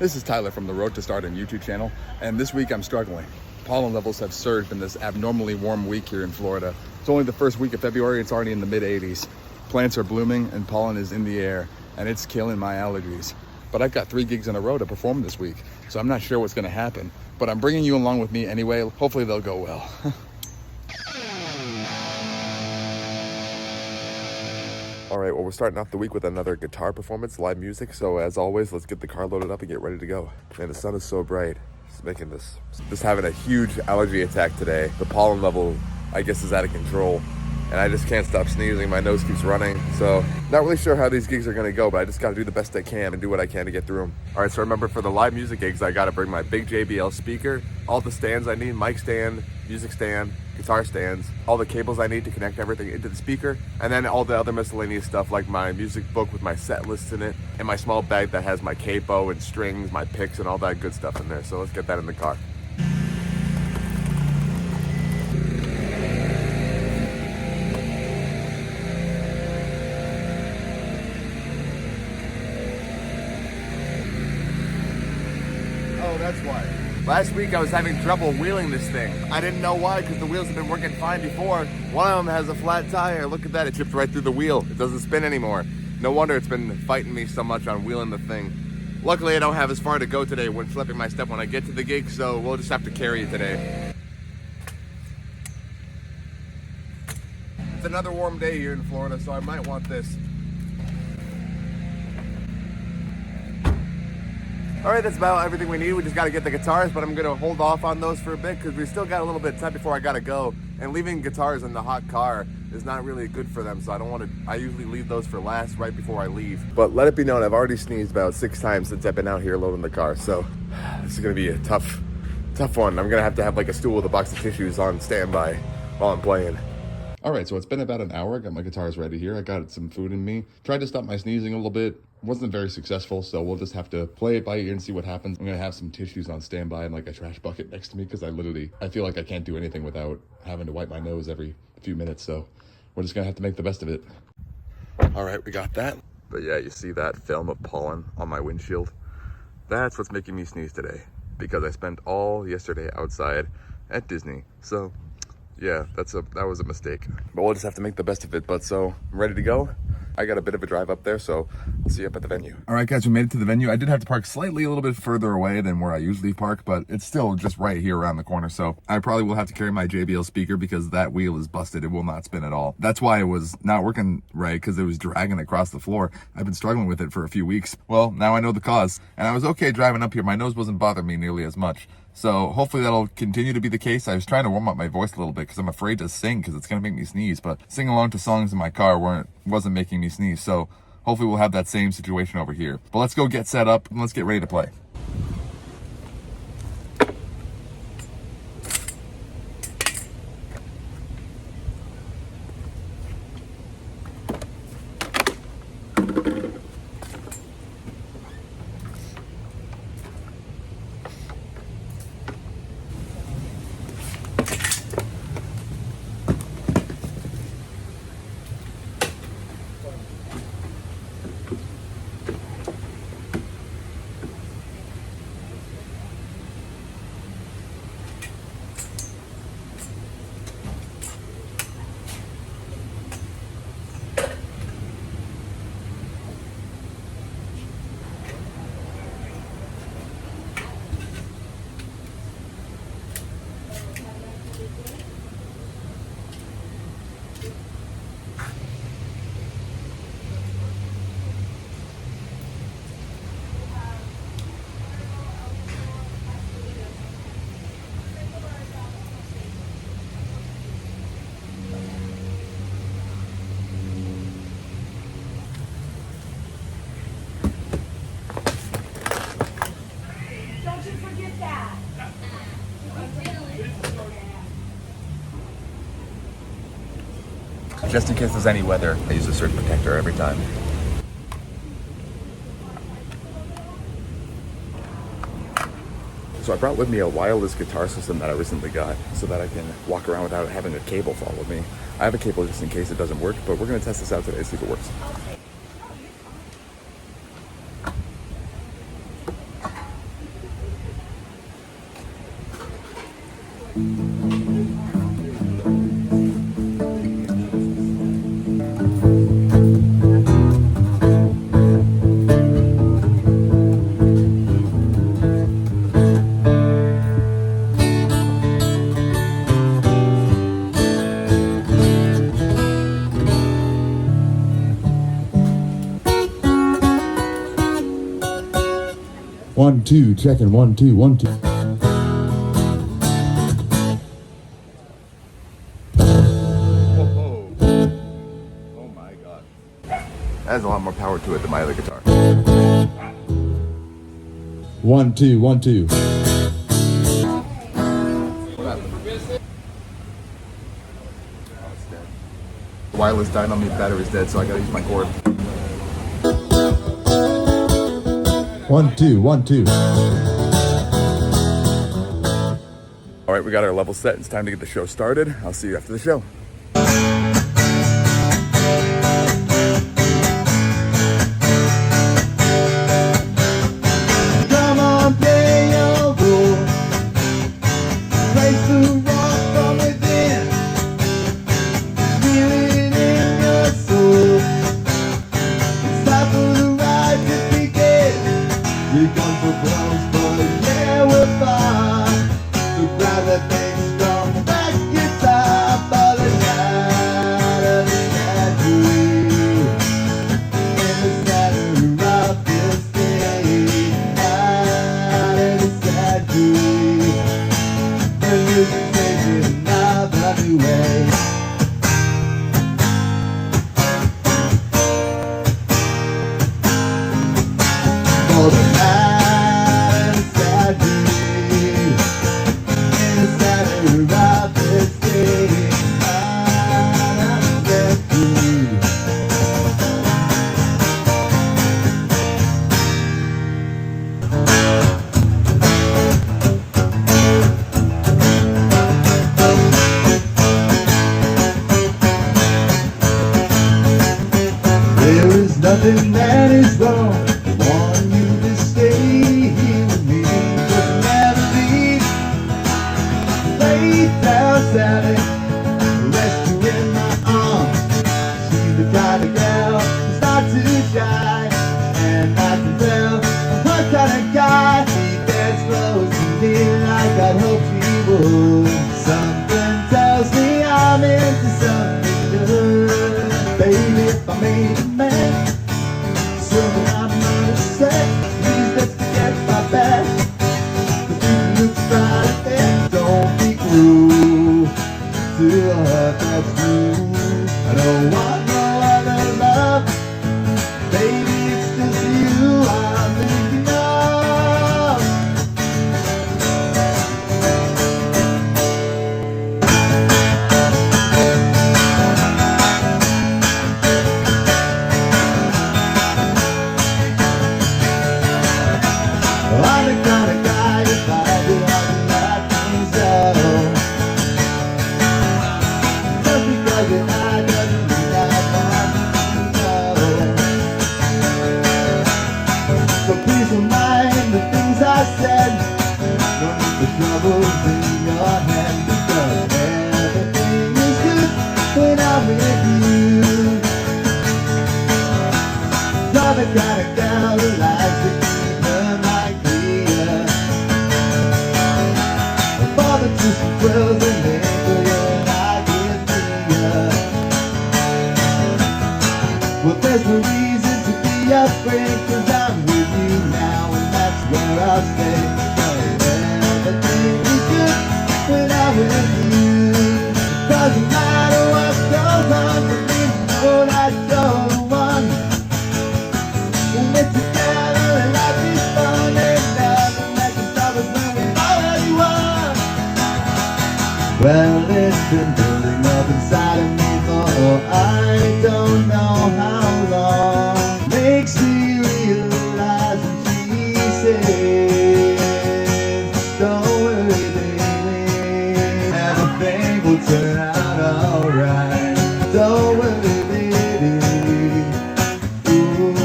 This is Tyler from the Road to Stardom YouTube channel, and this week I'm struggling. Pollen levels have surged in this abnormally warm week here in Florida. It's only the first week of February, it's already in the mid 80s. Plants are blooming and pollen is in the air, and it's killing my allergies. But I've got 3 gigs in a row to perform this week, so I'm not sure what's gonna happen. But I'm bringing you along with me anyway. Hopefully they'll go well. All right, well, we're starting off the week with another guitar performance, live music. So as always, let's get the car loaded up and get ready to go. Man, the sun is so bright. It's making this, just having a huge allergy attack today. The pollen level, I guess, is out of control. And I just can't stop sneezing. My nose keeps running. So not really sure how these gigs are gonna go, but I just gotta do the best I can and do what I can to get through them. All right, so remember, for the live music gigs, I gotta bring my big JBL speaker, all the stands I need, mic stand, music stand, guitar stands, all the cables I need to connect everything into the speaker, and then all the other miscellaneous stuff like my music book with my set lists in it, and my small bag that has my capo and strings, my picks, and all that good stuff in there. So let's get that in the car. Oh, that's why. Last week I was having trouble wheeling this thing. I didn't know why, because the wheels have been working fine before. One of them has a flat tire. Look at that, it chipped right through the wheel. It doesn't spin anymore. No wonder it's been fighting me so much on wheeling the thing. Luckily I don't have as far to go today when flipping my step when I get to the gig, so we'll just have to carry it today. It's another warm day here in Florida, so I might want this. All right, that's about everything we need. We just got to get the guitars, but I'm going to hold off on those for a bit because we still got a little bit of time before I got to go. And leaving guitars in the hot car is not really good for them, so I don't want to. I usually leave those for last, right before I leave. But let it be known, I've already sneezed about 6 times since I've been out here loading the car. So this is going to be a tough one. I'm going to have like a stool with a box of tissues on standby while I'm playing. All right, so it's been about an hour. I got my guitars ready here. I got some food in me. Tried to stop my sneezing a little bit. Wasn't very successful, so we'll just have to play it by ear and see what happens. I'm gonna have some tissues on standby and like a trash bucket next to me because I feel like I can't do anything without having to wipe my nose every few minutes, so we're just gonna have to make the best of it. All right, we got that. But yeah, you see that film of pollen on my windshield? That's what's making me sneeze today, because I spent all yesterday outside at Disney. So yeah, that was a mistake. But we'll just have to make the best of it. But so I'm ready to go. I got a bit of a drive up there, so I'll see you up at the venue. All right, guys, we made it to the venue. I did have to park slightly a little bit further away than where I usually park, but it's still just right here around the corner. So I probably will have to carry my JBL speaker because that wheel is busted. It will not spin at all. That's why it was not working right, because it was dragging across the floor. I've been struggling with it for a few weeks. Well, now I know the cause, and I was okay driving up here. My nose wasn't bothering me nearly as much. So hopefully that'll continue to be the case. I was trying to warm up my voice a little bit because I'm afraid to sing because it's going to make me sneeze. But singing along to songs in my car wasn't making me sneeze. So hopefully we'll have that same situation over here. But let's go get set up and let's get ready to play. Just in case there's any weather, I use a surge protector every time. So I brought with me a wireless guitar system that I recently got so that I can walk around without having a cable follow me. I have a cable just in case it doesn't work, but we're gonna test this out today, see if it works. 1, 2, checking 1, 2, 1, 2. Whoa. Oh my god. That has a lot more power to it than my other guitar. 1, 2, 1, 2. Wireless dynamo battery's dead, so I gotta use my cord. 1, 2, 1, 2. All right, we got our level set. It's time to get the show started. I'll see you after the show. Come on, play your role. Place the rock from within. Feel it in your soul. It's time for the ride to begin. We come for blows, but yeah, we're fine. So grab that thing strong, back your time for the night of the century. In the center of this day, out in the century, the music's taking another new way. For the night in the century, in the center of this day, out in the century. There is nothing that is wrong. I want you to stay here with me, but never leave. Lay down, Sally, rest you in my arms. She's the kind of girl who's not too shy, and I can tell I'm her kind of guy. She gets close to me like I'd hoped she would. Something tells me I'm into something good. Baby, if I made a man, something I'm not upset. Please let's forget my back. The truth looks right ahead. Don't be cruel to her, that's true. I don't want no other love. Baby, it's just you I'm thinking of. I'm the kind of guy if I do all that things so. Just because it I doesn't mean that I know. So please don't mind the things I said. Don't need the troubles in your head, because everything is good when I'm with you. You're the kind of girl who likes to keep her mind clear. For the twists and twirls and make when I get near. Well, there's no reason to be afraid, 'cause I'm with you now, and that's where I'll stay. 'Cause everything is good when I'm with you. Doesn't matter what goes on, for me to know that you're the one. When we're together and life is fun, ain't nothing that can stop us when we already won. Well, it's been building up inside of me for I don't know how long. Makes me realize when she says, don't worry, baby, everything will turn out alright. Don't worry, baby. Ooh.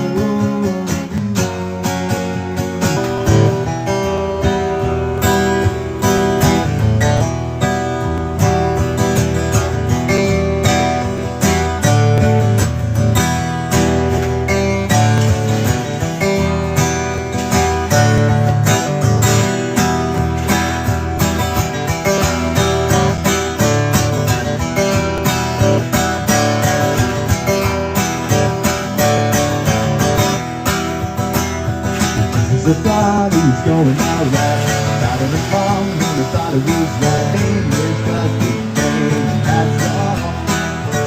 thought he was going out right. Out of the farm, I thought it was right. Name is just the same, that's all.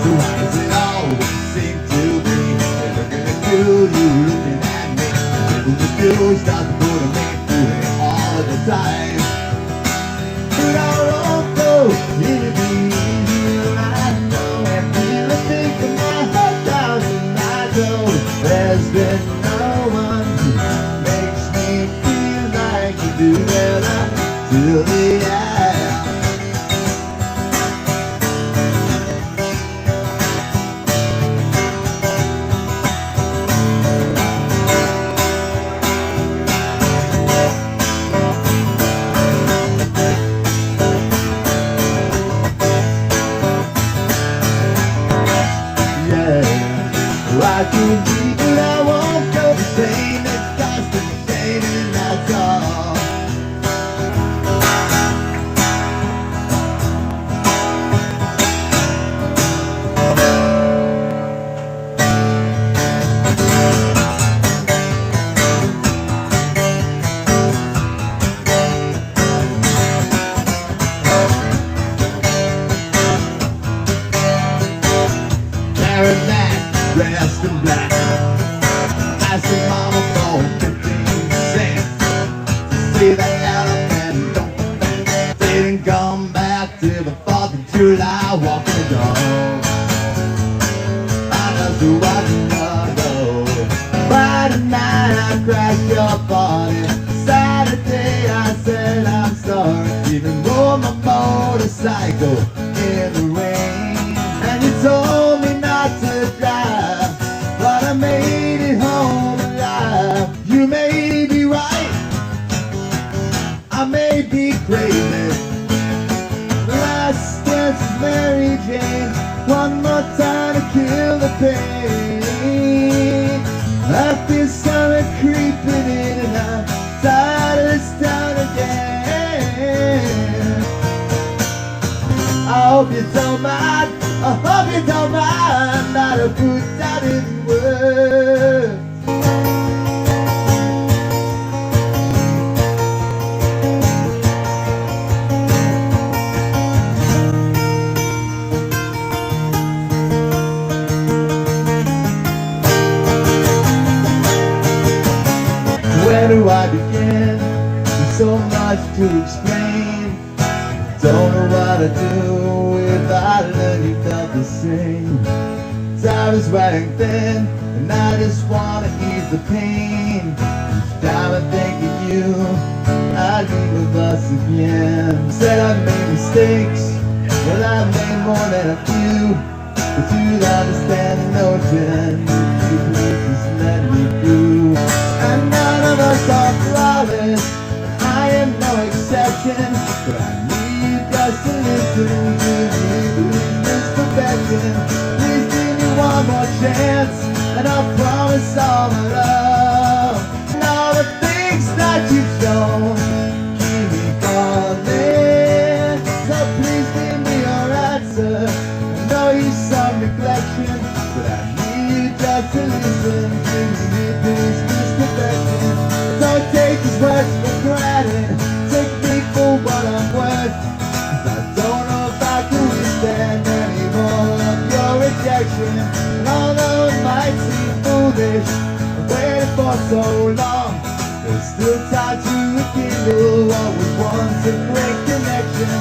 So why is it all what you seem to be? They're looking at you, you looking at me. People with you start to put a name to it all the time. But I won't go, it'll be easier, I know. And when I think of my heart down in my door, there's been no one who makes me feel like you do better till the end. Yeah, I can be, but I won't go the same. It's just the same, and that's all. Wearing that, dressed in black. I said, Mama, for 15 cents. See that elephant, don't they didn't come back till the 4th of July, walking the dog. I know so I can go. Friday night, I crashed your party. Saturday, I said I'm sorry. Even rode my motorcycle in the rain. And you told me not to drive, but I made it home alive. You may be right, I may be crazy. Last dance with Mary Jane, one more time to kill the pain. I feel summer creeping in and I'm tired of this town again. I hope you don't mind, I hope you don't mind, not to put that in words. Where do I begin? There's so much to explain. Don't know what to do if I learned you felt the same. Time is running thin, and I just wanna ease the pain. Each time I think of you, I dream of us again. Said I've made mistakes, well I've made more than a few. But you'd understand the notion, you please just let me through. And none of us are flawless, I am no exception. But I need just to listen to me, believe this perfection. Please give me one more chance, and I'll promise all my love. And all the things that you've shown, keep me calling. So please give me your answer. I know you some neglection, but I need just to listen to me, please miss perfection. Don't take these words for granted, take me for what I'm worth. 'Cause I don't know if I can withstand any more of your rejection. And although it might seem foolish, I've waited for so long. There's still time to rekindle what was once a great connection.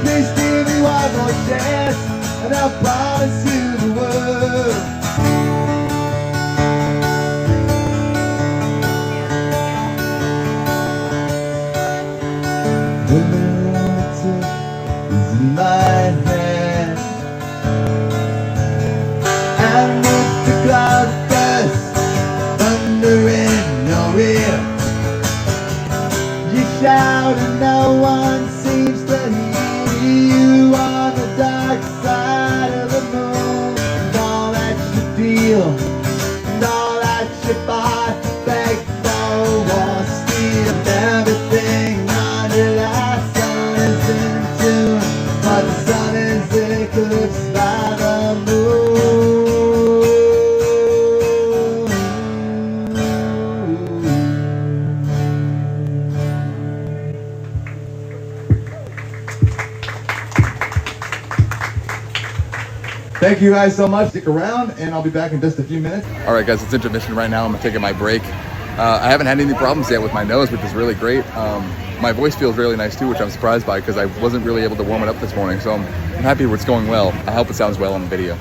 Please give me one more chance, and I'll promise you the world. The lunatic is in my hand, and with the cloud burst, thunder in your ear. You shout and no one seems to hear you on the dark side of the moon. And all that you feel, and all that you buy, beg for or steal. And everything under that sun is in tune, but the sun is eclipsed by the moon. Thank you guys so much. Stick around, and I'll be back in just a few minutes. All right, guys, it's intermission right now. I'm taking my break. I haven't had any problems yet with my nose, which is really great. My voice feels really nice too, which I'm surprised by because I wasn't really able to warm it up this morning. So I'm happy it's going well. I hope it sounds well on the video.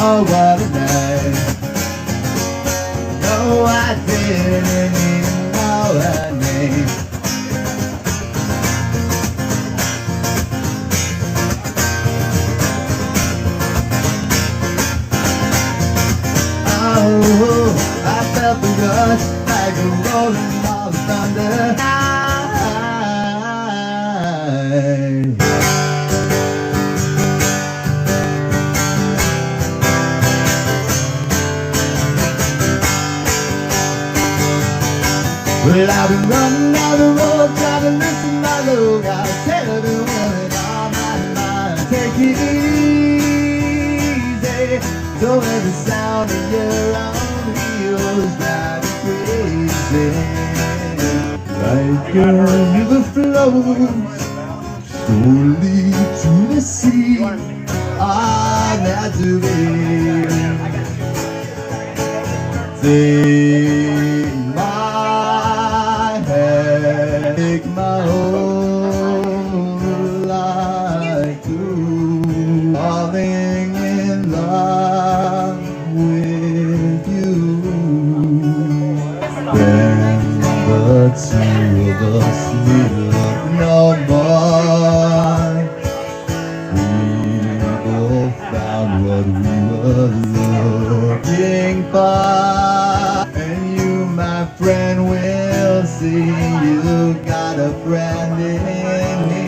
Oh, what a night. No, I didn't even know her name. Oh, I felt the rush like a rolling ball of thunder. Well, I've been running down the road trying to listen my load. I'll tell everyone it on my mind. Take it easy. Don't let the sound of your own wheels drive you crazy. Like a river flows slowly to the sea. I'm not to be. Take my hand, take my whole life too. Falling in love with you. When the two of us need love no more, we both found what we were looking for. And you, my friend, will see you got a friend in me.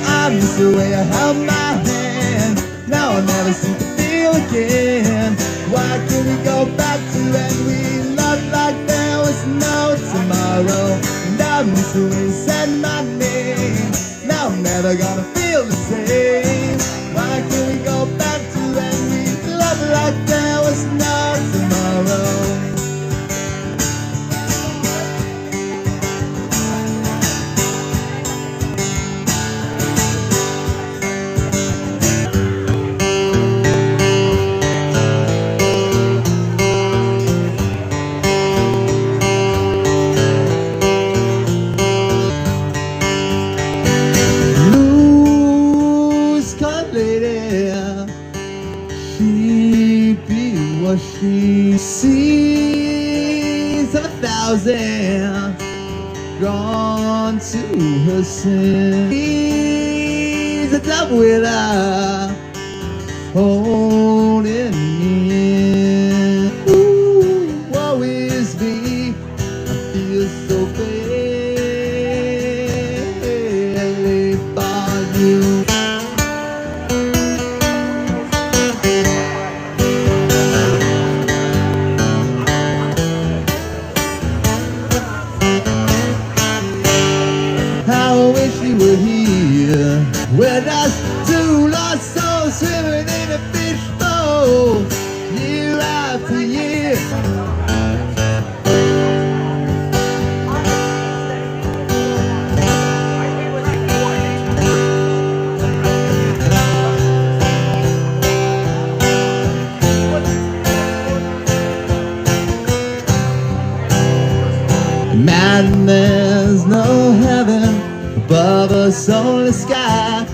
I miss the way I held my hand. Now I'll never seem to feel again. Why can't we go back to when we loved like there was no tomorrow? And I miss the way you said my name. Now I'm never gonna feel the same. Why can't we go back to when we loved like there was no tomorrow? Blues cut lady, she be what she sees of 1,000 drawn to her sin. He's a double with her holding me in. Ooh, woe is me, I feel so badly for you. How I wish you were here. With us two lost souls swimming in a fishbowl, year after year. Man, there's no heaven above us, only sky.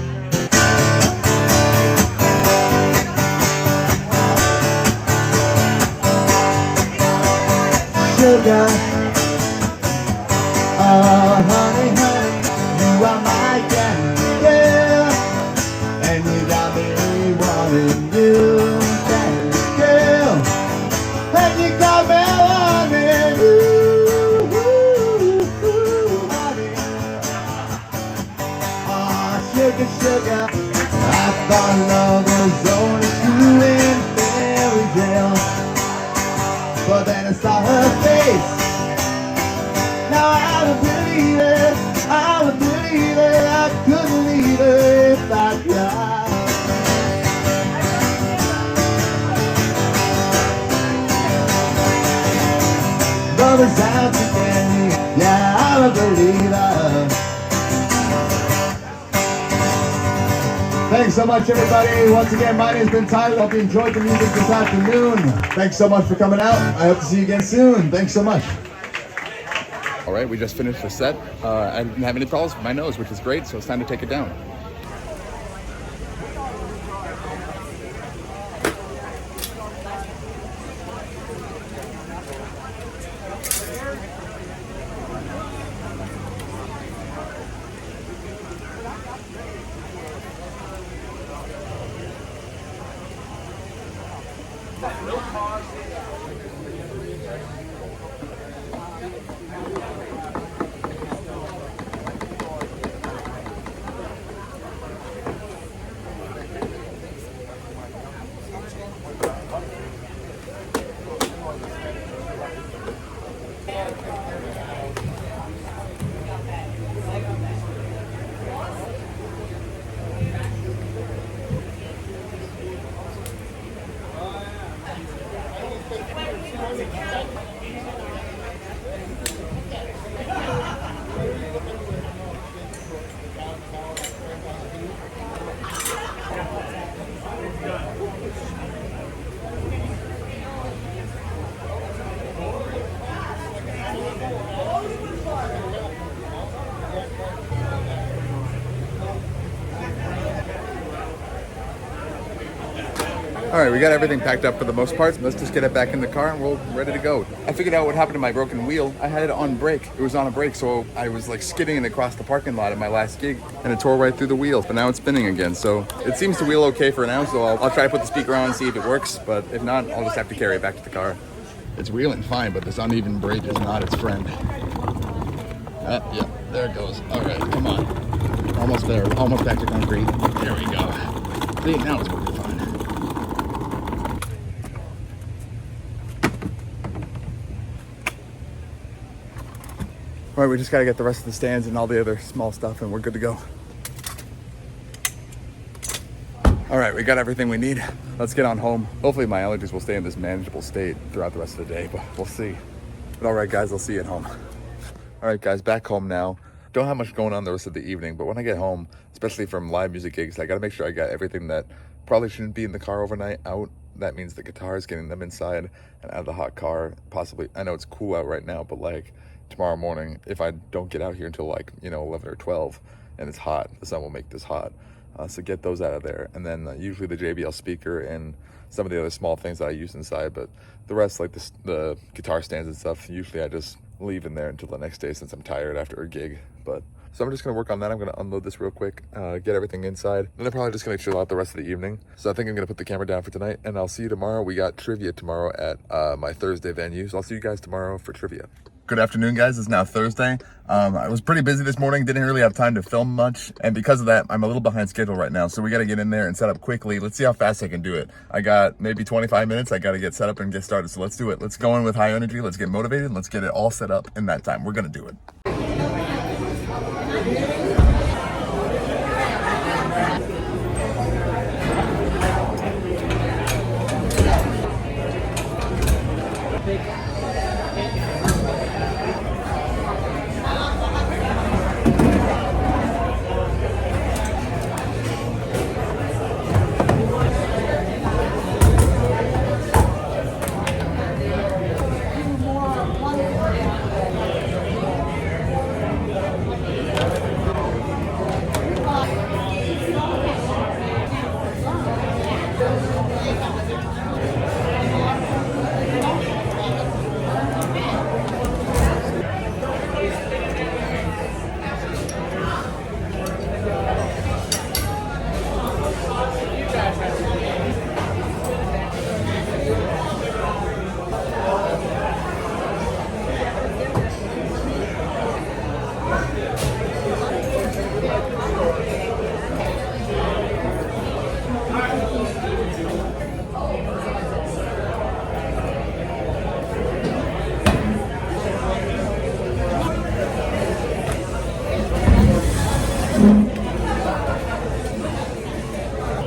Sugar, oh honey, honey, you are my candy girl, and you got me wanting you, candy girl, and you got me wanting you. love is out to get me. Yeah, I'm a believer. Thanks so much, everybody. Once again, my name's been Tyler. Hope you enjoyed the music this afternoon. Thanks so much for coming out. I hope to see you again soon. Thanks so much. All right, we just finished the set. I didn't have any problems with my nose, which is great, so it's time to take it down. All right, we got everything packed up for the most part. Let's just get it back in the car and we're ready to go. I figured out what happened to my broken wheel. I had it on brake. It was on a brake, so I was like skidding across the parking lot at my last gig and it tore right through the wheel, but now it's spinning again. So it seems to wheel okay for now, so I'll try to put the speaker on and see if it works, but if not, I'll just have to carry it back to the car. It's wheeling fine, but this uneven brake is not its friend. Yeah, there it goes. All right, come on. Almost there, almost back to concrete. There we go. See, now it's working fine. All right, we just gotta get the rest of the stands and all the other small stuff and we're good to go. All right, we got everything we need. Let's get on home. Hopefully my allergies will stay in this manageable state throughout the rest of the day, but we'll see. But all right, guys, I'll see you at home. All right, guys, back home now. Don't have much going on the rest of the evening, but when I get home, especially from live music gigs, I gotta make sure I got everything that probably shouldn't be in the car overnight out. That means the guitars, getting them inside and out of the hot car. Possibly, I know it's cool out right now, but like tomorrow morning, if I don't get out here until like, 11 or 12 and it's hot, the sun will make this hot. So get those out of there. And then usually the JBL speaker and some of the other small things that I use inside, but the rest, like the guitar stands and stuff, usually I just leave in there until the next day since I'm tired after a gig. But so I'm just gonna work on that. I'm gonna unload this real quick, get everything inside, and I'm probably just gonna chill out the rest of the evening. So I think I'm gonna put the camera down for tonight, and I'll see you tomorrow. We got trivia tomorrow at my Thursday venue, so I'll see you guys tomorrow for trivia. Good afternoon, guys. It's now Thursday. I was pretty busy this morning, didn't really have time to film much, and because of that, I'm a little behind schedule right now, so we gotta get in there and set up quickly. Let's see how fast I can do it. I got maybe 25 minutes. I gotta get set up and get started, so let's do it. Let's go in with high energy, let's get motivated, let's get it all set up in that time. We're gonna do it.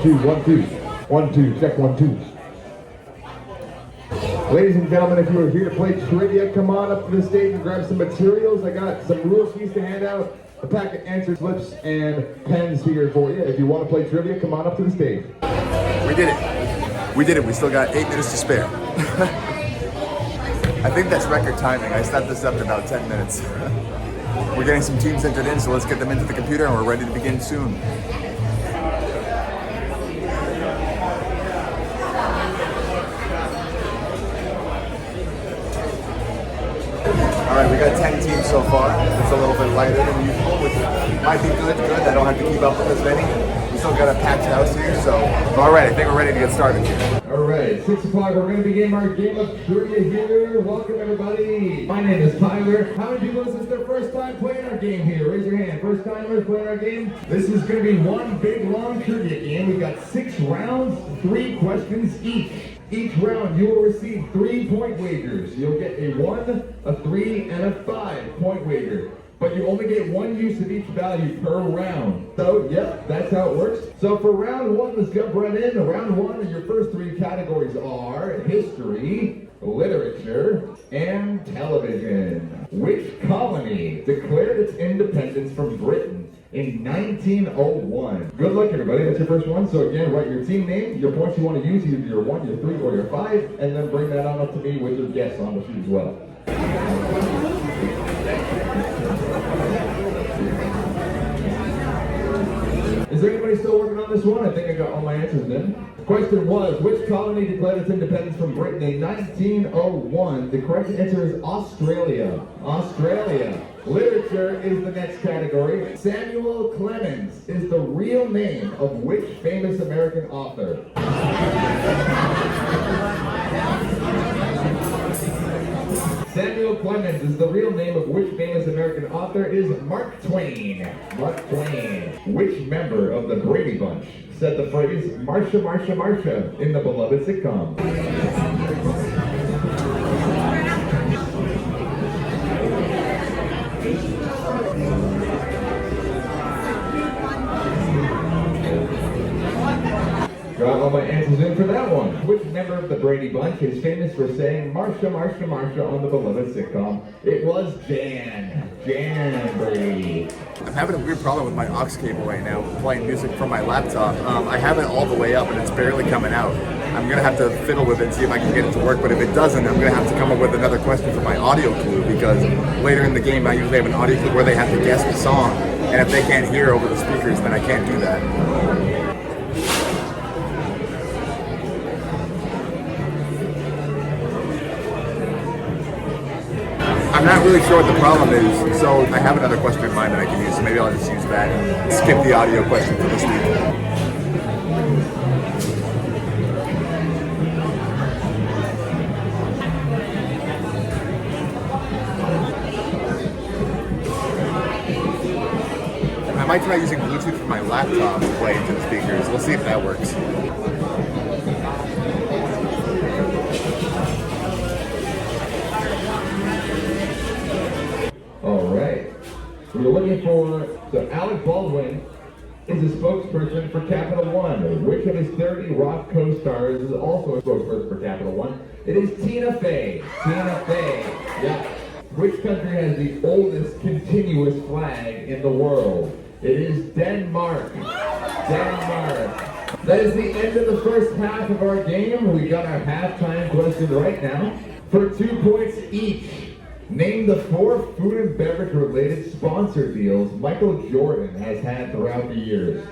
Two, 1 2. 1 2. Check 1 2. Ladies and gentlemen, if you are here to play trivia, come on up to the stage and grab some materials. I got some rule sheets to hand out, a pack of answer slips, and pens here for you. If you want to play trivia, come on up to the stage. We did it. We did it. We still got 8 minutes to spare. I think that's record timing. I set this up in about 10 minutes. We're getting some teams entered in, so let's get them into the computer and we're ready to begin soon. All right, we got 10 teams so far. It's a little bit lighter than usual, which might be good. I don't have to keep up with as many. We still got a packed house here, so all right, I think we're ready to get started here. All right, 6 o'clock, we're going to begin our game of trivia here. Welcome, everybody. My name is Tyler. How many people is this their first time playing our game here? Raise your hand. First timers playing our game? This is going to be one big, long trivia game. We've got 6 rounds, 3 questions each. Each round, you will receive 3-point wagers. You'll get a 1, a 3, and a 5-point wager. But you only get 1 use of each value per round. So, yep, that's how it works. So for round 1, let's jump right in. Round 1, and your first 3 categories are history, literature, and television. Which colony declared its independence from Britain in 1901? Good luck, everybody. That's your first one. So again, write your team name, your points you want to use, either your 1, your 3, or your 5, and then bring that on up to me with your guess on the sheet as well. Is there anybody still working on this one? I think I got all my answers in. The question was, which colony declared its independence from Britain in 1901? The correct answer is Australia. Australia. Literature is the next category. Samuel Clemens is the real name of which famous American author? Samuel Clemens is the real name of which famous American author is Mark Twain. Mark Twain. Which member of the Brady Bunch said the phrase, Marsha, Marsha, Marsha, in the beloved sitcom? Got all my answers in for that one. Which member of the Brady Bunch is famous for saying Marsha, Marsha, Marsha on the beloved sitcom? It was Jan. Jan Brady. I'm having a weird problem with my aux cable right now, playing music from my laptop. I have it all the way up and it's barely coming out. I'm gonna have to fiddle with it and see if I can get it to work, but if it doesn't, I'm gonna have to come up with another question for my audio clue, because later in the game I usually have an audio clue where they have to guess the song, and if they can't hear over the speakers, then I can't do that. I'm not really sure what the problem is, so I have another question in mind that I can use, so maybe I'll just use that and skip the audio question for this week. I might try using Bluetooth from my laptop to play into the speakers. We'll see if that works. We're looking for, so Alec Baldwin is a spokesperson for Capital One. Which of his 30 Rock co-stars is also a spokesperson for Capital One? It is Tina Fey. Tina Fey. Yeah. Which country has the oldest continuous flag in the world? It is Denmark. Denmark. That is the end of the first half of our game. We got our halftime question right now. For 2 points each, name the 4 food and beverage related sponsor deals Michael Jordan has had throughout the years.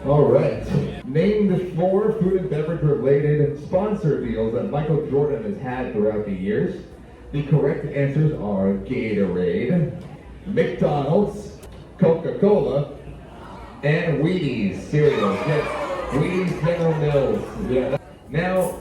All right. Name the 4 food and beverage related sponsor deals that Michael Jordan has had throughout the years. The correct answers are Gatorade, McDonald's, Coca-Cola, and Wheaties cereal. Yes, Wheaties General Mills. Yeah. Now,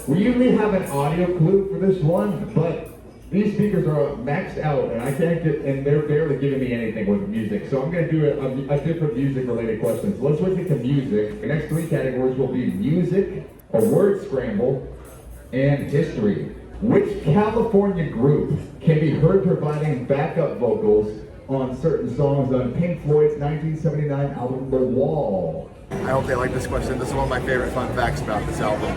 we usually have an audio clue for this one, but These speakers are maxed out, and I can't get, and they're barely giving me anything with music. So I'm going to do a different music-related question. So let's switch it to music. The next three categories will be music, a word scramble, and history. Which California group can be heard providing backup vocals on certain songs on Pink Floyd's 1979 album, The Wall? I hope they like this question. This is one of my favorite fun facts about this album.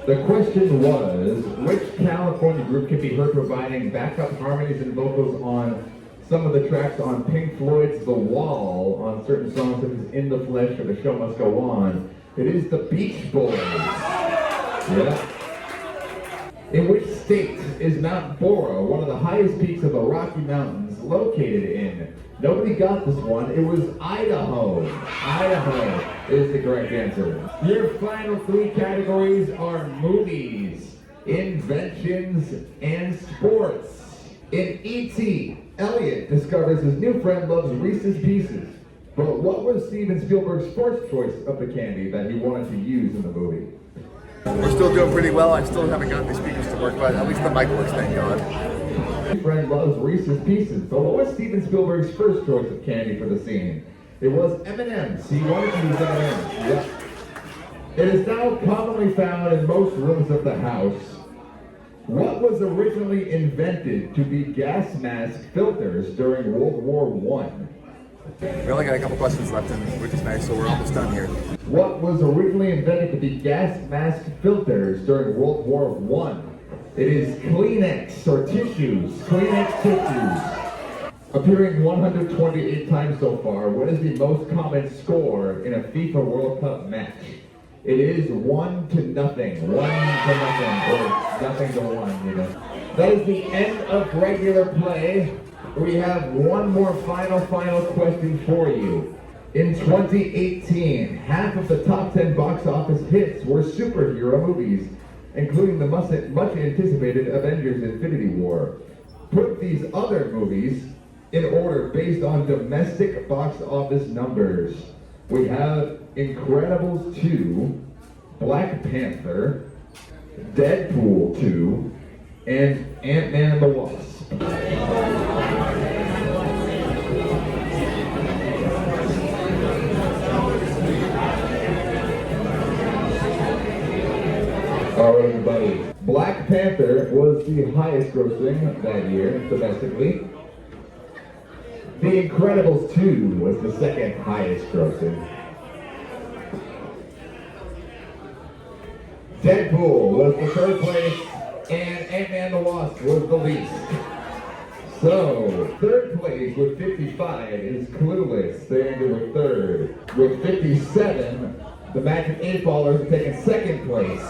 The question was, which California group can be heard providing backup harmonies and vocals on some of the tracks on Pink Floyd's The Wall on certain songs such as In the Flesh or The Show Must Go On? It is the Beach Boys. Yeah. In which state is Mount Bora, one of the highest peaks of the Rocky Mountains, located in? Nobody got this one. It was Idaho. Idaho is the correct answer. Your final three categories are movies, inventions, and sports. In E.T., Elliot discovers his new friend loves Reese's Pieces. But what was Steven Spielberg's sports choice of the candy that he wanted to use in the movie? We're still doing pretty well. I still haven't gotten the speakers to work, but at least the mic works, thank God. My friend loves Reese's Pieces, but what was Steven Spielberg's first choice of candy for the scene? It was M&M's. He wanted to use M&M's. Yep. It is now commonly found in most rooms of the house. What was originally invented to be gas mask filters during World War I? We only got a couple questions left, which is nice, so we're almost done here. What was originally invented to be gas mask filters during World War I? It is Kleenex or tissues. Kleenex tissues. Appearing 128 times so far, what is the most common score in a FIFA World Cup match? It is 1-0. 1-0, or nothing to 1, you know. That is the end of regular play. We have one more final question for you. In 2018, half of the top 10 box office hits were superhero movies, including the much anticipated Avengers Infinity War. Put these other movies in order based on domestic box office numbers. We have Incredibles 2, Black Panther, Deadpool 2, and Ant-Man and the Wasp. Alright, everybody. Black Panther was the highest grossing that year domestically. The Incredibles 2 was the second highest grossing. Deadpool was the third place, and Ant-Man and the Wasp was the least. So, third place with 55 is Clueless. They ended with third. With 57, the Magic 8 Ballers are taking second place.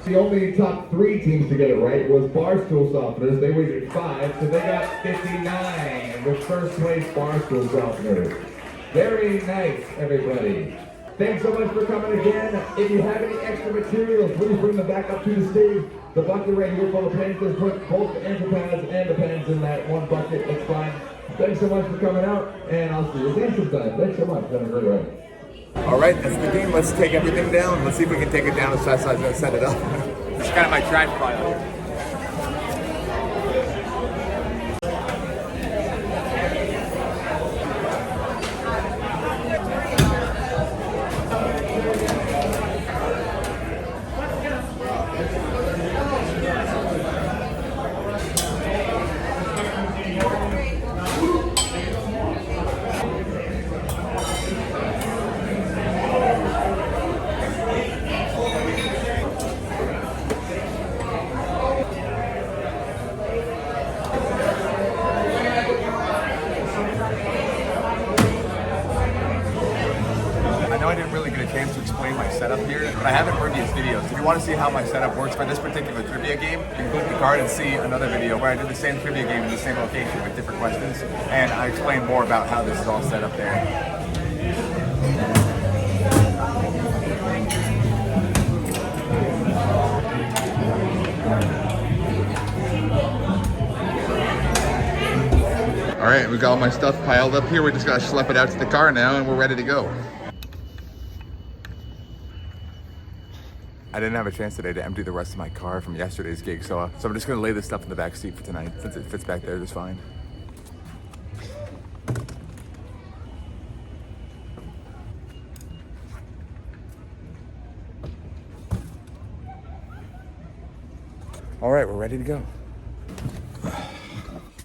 The only top 3 teams to get it right was Barstool Softeners. They weighted 5, so they got 59. With first place, Barstool Softeners. Very nice, everybody. Thanks so much for coming again. If you have any extra materials, please bring them back up to the stage. The bucket right here full of pens, just put both the answer pads and the pens in that one bucket. It's fine. Thanks so much for coming out, and I'll see you again sometime. Thanks so much. Have a great ride. All right, that's the game. Let's take everything down. Let's see if we can take it down as fast as I set it up. It's kind of my trash pile. I didn't really get a chance to explain my setup here, but I have in previous videos. If you want to see how my setup works for this particular trivia game, you can click the card and see another video where I did the same trivia game in the same location with different questions, and I explain more about how this is all set up there. All right, we got all my stuff piled up here. We just gotta schlep it out to the car now and we're ready to go. I didn't have a chance today to empty the rest of my car from yesterday's gig, so I'm just gonna lay this stuff in the back seat for tonight since it fits back there just fine. All right, we're ready to go.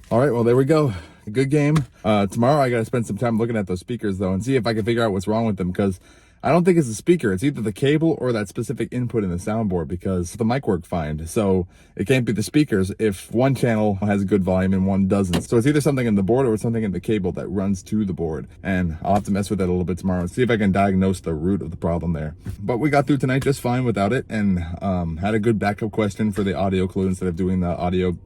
All right, well, there we go. A good game. Tomorrow I gotta spend some time looking at those speakers though and see if I can figure out what's wrong with them, because I don't think it's the speaker. It's either the cable or that specific input in the soundboard, because the mic worked fine. So it can't be the speakers if one channel has a good volume and one doesn't. So it's either something in the board or something in the cable that runs to the board. And I'll have to mess with that a little bit tomorrow and see if I can diagnose the root of the problem there. But we got through tonight just fine without it, and had a good backup question for the audio clue instead of doing the audio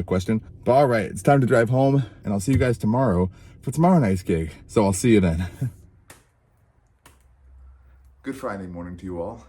question. But all right, it's time to drive home, and I'll see you guys tomorrow for tomorrow night's gig. So I'll see you then. Good Friday morning to you all.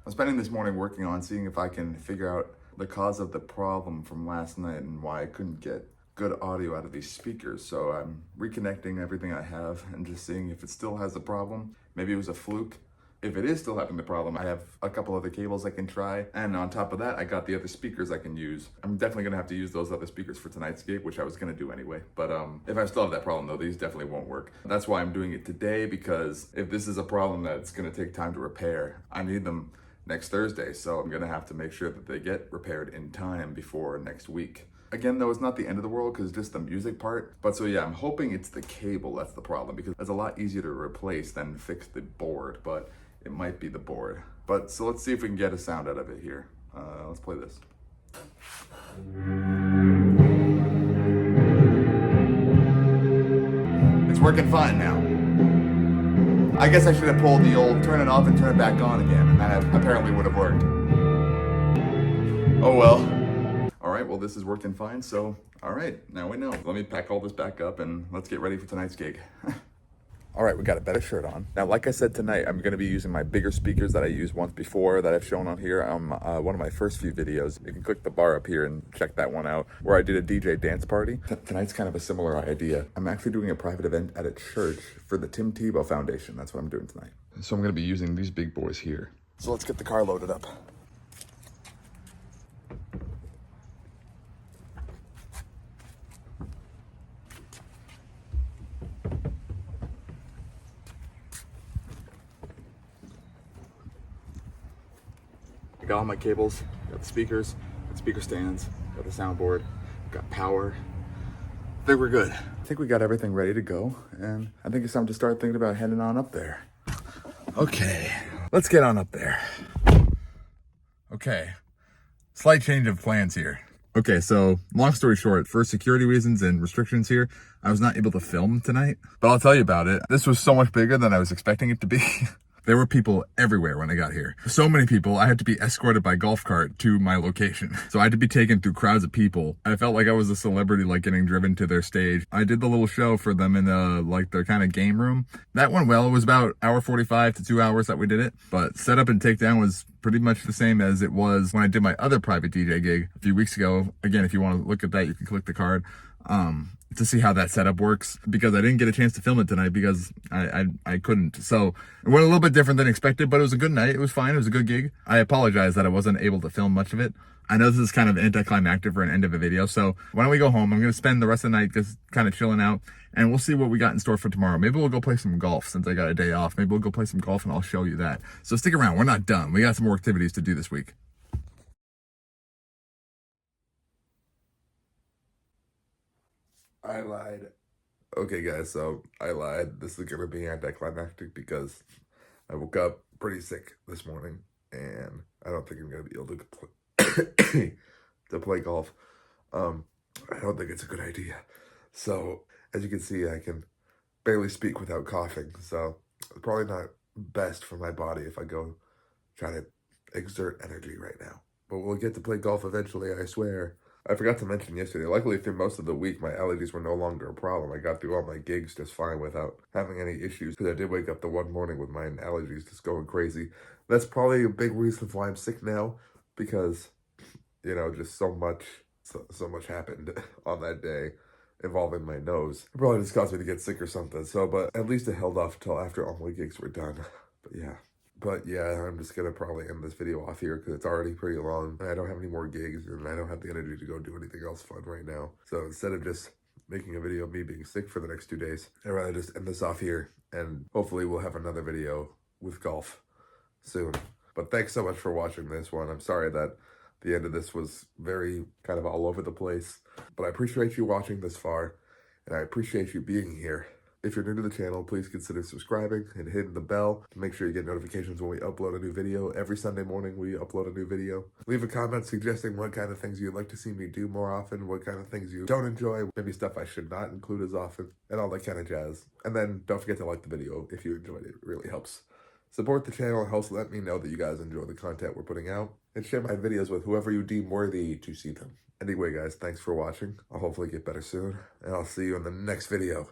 I'm spending this morning working on seeing if I can figure out the cause of the problem from last night and why I couldn't get good audio out of these speakers. So I'm reconnecting everything I have and just seeing if it still has a problem. Maybe it was a fluke. If it is still having the problem, I have a couple other cables I can try. And on top of that, I got the other speakers I can use. I'm definitely gonna have to use those other speakers for tonight's gig, which I was gonna do anyway. But if I still have that problem though, these definitely won't work. That's why I'm doing it today, because if this is a problem that's gonna take time to repair, I need them next Thursday. So I'm gonna have to make sure that they get repaired in time before next week. Again, though, it's not the end of the world because it's just the music part. But so yeah, I'm hoping it's the cable that's the problem, because it's a lot easier to replace than fix the board. But it might be the board. But so let's see if we can get a sound out of it here. Let's play this. It's working fine now. I guess I should have pulled the old turn it off and turn it back on again, and that apparently would have worked. Oh well. All right, well, this is working fine, so all right, now we know. Let me pack all this back up and let's get ready for tonight's gig. All right, we got a better shirt on. Now, like I said, tonight, I'm gonna be using my bigger speakers that I used once before that I've shown on here on one of my first few videos. You can click the bar up here and check that one out, where I did a DJ dance party. Tonight's kind of a similar idea. I'm actually doing a private event at a church for the Tim Tebow Foundation. That's what I'm doing tonight. So I'm gonna be using these big boys here. So let's get the car loaded up. Got all my cables, got the speakers, got speaker stands, got the soundboard, got power. I think we're good. I think we got everything ready to go, and I think it's time to start thinking about heading on up there. Okay, let's get on up there. Okay, slight change of plans here. Okay, so long story short, for security reasons and restrictions here, I was not able to film tonight, but I'll tell you about it. This was so much bigger than I was expecting it to be. There were people everywhere when I got here. So many people, I had to be escorted by golf cart to my location. So I had to be taken through crowds of people. I felt like I was a celebrity, like getting driven to their stage. I did the little show for them in their kind of game room. That went well. It was about 1:45 to 2 hours that we did it. But setup and takedown was pretty much the same as it was when I did my other private DJ gig a few weeks ago. Again, if you want to look at that, you can click the card. To see how that setup works, because I didn't get a chance to film it tonight because I couldn't. So it went a little bit different than expected, but it was a good night. It was fine. It was a good gig. I apologize that I wasn't able to film much of it. I know this is kind of anticlimactic for an end of a video, so why don't we go home? I'm going to spend the rest of the night just kind of chilling out, and we'll see what we got in store for tomorrow. Maybe we'll go play some golf since I got a day off. Maybe we'll go play some golf and I'll show you that. So stick around. We're not done. We got some more activities to do this week. I lied. Okay, guys, so I lied. This is going to be anticlimactic because I woke up pretty sick this morning, and I don't think I'm going to be able to play golf. I don't think it's a good idea. So, as you can see, I can barely speak without coughing, so it's probably not best for my body if I go try to exert energy right now. But we'll get to play golf eventually, I swear. I forgot to mention yesterday, luckily through most of the week, my allergies were no longer a problem. I got through all my gigs just fine without having any issues, because I did wake up the one morning with my allergies just going crazy. That's probably a big reason why I'm sick now, because, you know, just so much happened on that day. involving my nose. It probably just caused me to get sick or something. So, but at least it held off till after all my gigs were done. But yeah, I'm just gonna probably end this video off here because it's already pretty long. And I don't have any more gigs and I don't have the energy to go do anything else fun right now. So instead of just making a video of me being sick for the next 2 days, I'd rather just end this off here and hopefully we'll have another video with golf soon. But thanks so much for watching this one. I'm sorry that the end of this was very kind of all over the place, but I appreciate you watching this far and I appreciate you being here. If you're new to the channel, please consider subscribing and hitting the bell to make sure you get notifications when we upload a new video. Every Sunday morning, we upload a new video. Leave a comment suggesting what kind of things you'd like to see me do more often, what kind of things you don't enjoy, maybe stuff I should not include as often, and all that kind of jazz. And then don't forget to like the video if you enjoyed it. It really helps. Support the channel, helps let me know that you guys enjoy the content we're putting out, and share my videos with whoever you deem worthy to see them. Anyway, guys, thanks for watching. I'll hopefully get better soon, and I'll see you in the next video.